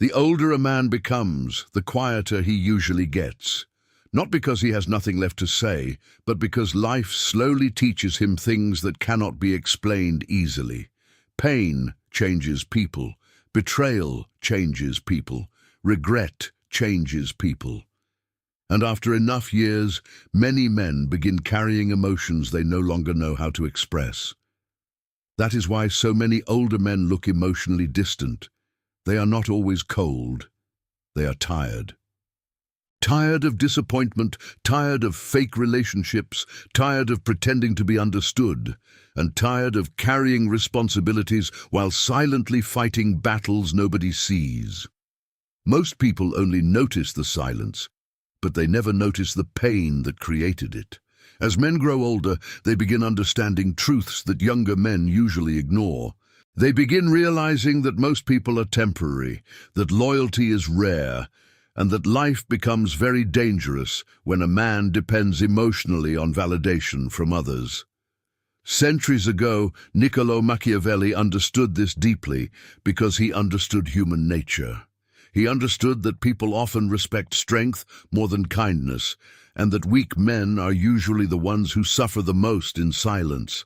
The older a man becomes, the quieter he usually gets. Not because he has nothing left to say, but because life slowly teaches him things that cannot be explained easily. Pain changes people. Betrayal changes people. Regret changes people. And after enough years, many men begin carrying emotions they no longer know how to express. That is why so many older men look emotionally distant. They are not always cold. They are tired. Tired of disappointment, tired of fake relationships, tired of pretending to be understood, and tired of carrying responsibilities while silently fighting battles nobody sees. Most people only notice the silence, but they never notice the pain that created it. As men grow older, they begin understanding truths that younger men usually ignore. They begin realizing that most people are temporary, that loyalty is rare, and that life becomes very dangerous when a man depends emotionally on validation from others. Centuries ago, Niccolò Machiavelli understood this deeply because he understood human nature. He understood that people often respect strength more than kindness, and that weak men are usually the ones who suffer the most in silence.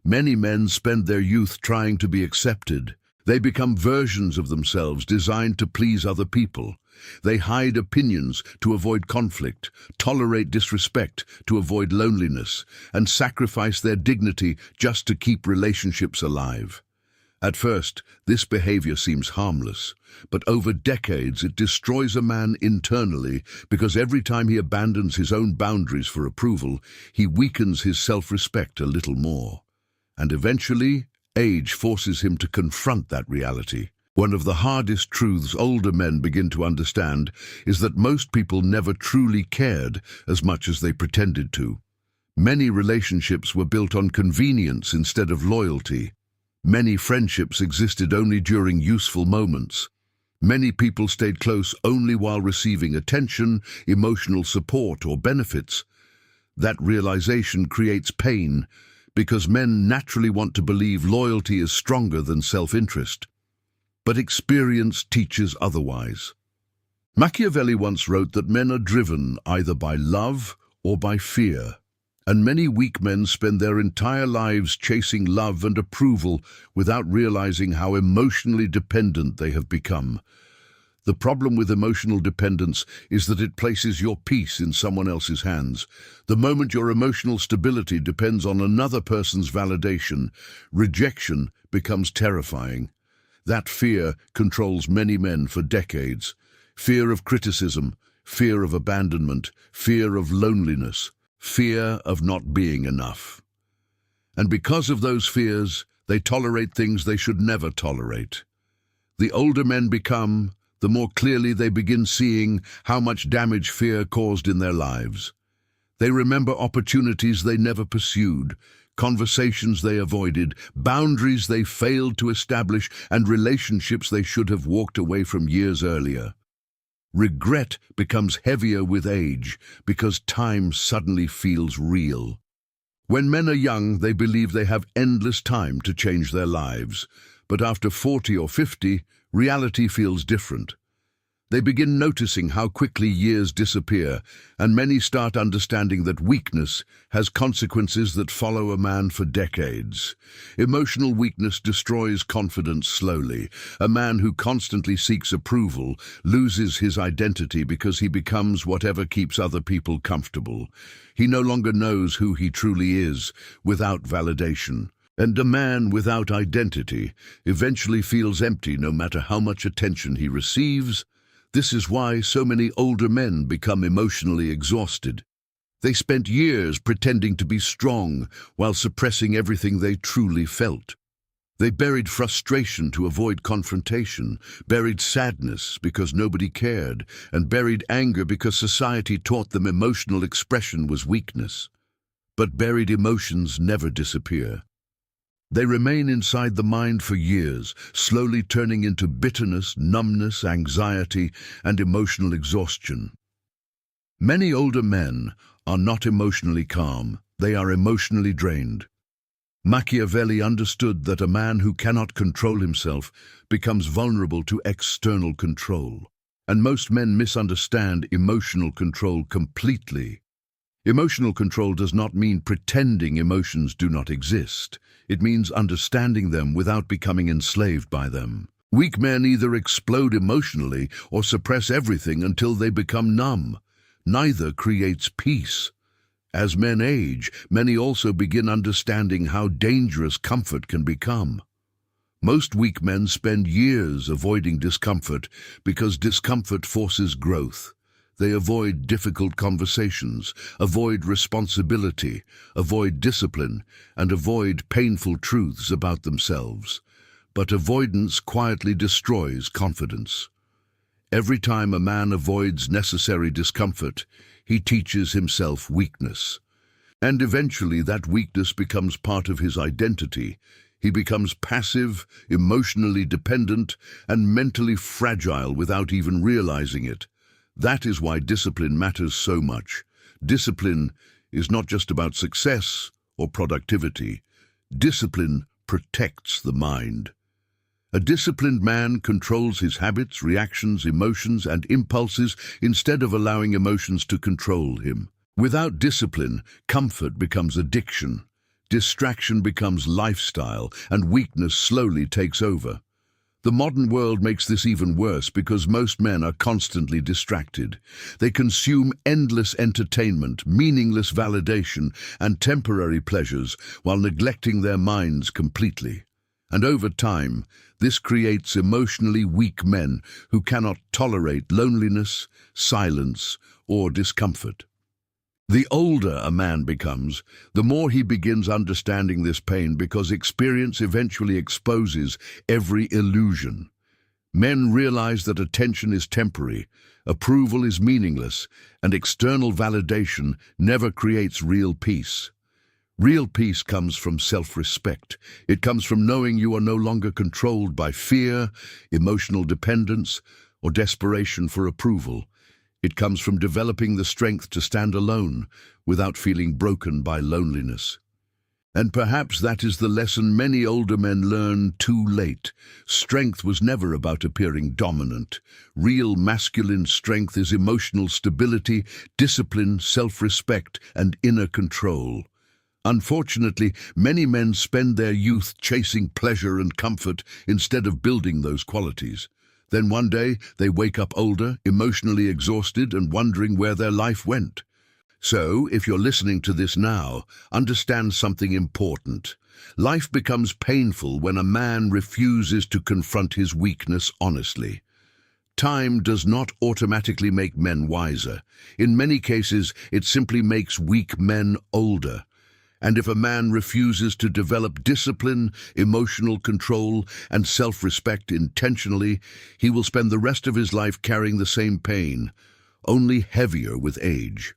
Many men spend their youth trying to be accepted. They become versions of themselves designed to please other people. They hide opinions to avoid conflict, tolerate disrespect to avoid loneliness, and sacrifice their dignity just to keep relationships alive. At first, this behavior seems harmless, but over decades it destroys a man internally because every time he abandons his own boundaries for approval, he weakens his self-respect a little more. And eventually, age forces him to confront that reality. One of the hardest truths older men begin to understand is that most people never truly cared as much as they pretended to. Many relationships were built on convenience instead of loyalty. Many friendships existed only during useful moments. Many people stayed close only while receiving attention, emotional support, or benefits. That realization creates pain because men naturally want to believe loyalty is stronger than self-interest. But experience teaches otherwise. Machiavelli once wrote that men are driven either by love or by fear, and many weak men spend their entire lives chasing love and approval without realizing how emotionally dependent they have become. The problem with emotional dependence is that it places your peace in someone else's hands. The moment your emotional stability depends on another person's validation, rejection becomes terrifying. That fear controls many men for decades. Fear of criticism, fear of abandonment, fear of loneliness, fear of not being enough. And because of those fears, they tolerate things they should never tolerate. The older men become, the more clearly they begin seeing how much damage fear caused in their lives. They remember opportunities they never pursued, conversations they avoided, boundaries they failed to establish, and relationships they should have walked away from years earlier. Regret becomes heavier with age because time suddenly feels real. When men are young, they believe they have endless time to change their lives. But after 40 or 50, reality feels different. They begin noticing how quickly years disappear, and many start understanding that weakness has consequences that follow a man for decades. Emotional weakness destroys confidence slowly. A man who constantly seeks approval loses his identity because he becomes whatever keeps other people comfortable. He no longer knows who he truly is without validation. And a man without identity eventually feels empty no matter how much attention he receives. This is why so many older men become emotionally exhausted. They spent years pretending to be strong while suppressing everything they truly felt. They buried frustration to avoid confrontation, buried sadness because nobody cared, and buried anger because society taught them emotional expression was weakness. But buried emotions never disappear. They remain inside the mind for years, slowly turning into bitterness, numbness, anxiety, and emotional exhaustion. Many older men are not emotionally calm, they are emotionally drained. Machiavelli understood that a man who cannot control himself becomes vulnerable to external control. And most men misunderstand emotional control completely. Emotional control does not mean pretending emotions do not exist. It means understanding them without becoming enslaved by them. Weak men either explode emotionally or suppress everything until they become numb. Neither creates peace. As men age, many also begin understanding how dangerous comfort can become. Most weak men spend years avoiding discomfort because discomfort forces growth. They avoid difficult conversations, avoid responsibility, avoid discipline, and avoid painful truths about themselves. But avoidance quietly destroys confidence. Every time a man avoids necessary discomfort, he teaches himself weakness. And eventually that weakness becomes part of his identity. He becomes passive, emotionally dependent, and mentally fragile without even realizing it. That is why discipline matters so much. Discipline is not just about success or productivity. Discipline protects the mind. A disciplined man controls his habits, reactions, emotions, and impulses instead of allowing emotions to control him. Without discipline, comfort becomes addiction, distraction becomes lifestyle, and weakness slowly takes over. The modern world makes this even worse because most men are constantly distracted. They consume endless entertainment, meaningless validation, and temporary pleasures while neglecting their minds completely. And over time, this creates emotionally weak men who cannot tolerate loneliness, silence, or discomfort. The older a man becomes, the more he begins understanding this pain because experience eventually exposes every illusion. Men realize that attention is temporary, approval is meaningless, and external validation never creates real peace. Real peace comes from self-respect. It comes from knowing you are no longer controlled by fear, emotional dependence, or desperation for approval. It comes from developing the strength to stand alone without feeling broken by loneliness. And perhaps that is the lesson many older men learn too late. Strength was never about appearing dominant. Real masculine strength is emotional stability, discipline, self-respect, and inner control. Unfortunately, many men spend their youth chasing pleasure and comfort instead of building those qualities. Then one day, they wake up older, emotionally exhausted, and wondering where their life went. So, if you're listening to this now, understand something important. Life becomes painful when a man refuses to confront his weakness honestly. Time does not automatically make men wiser. In many cases, it simply makes weak men older. And if a man refuses to develop discipline, emotional control, and self-respect intentionally, he will spend the rest of his life carrying the same pain, only heavier with age.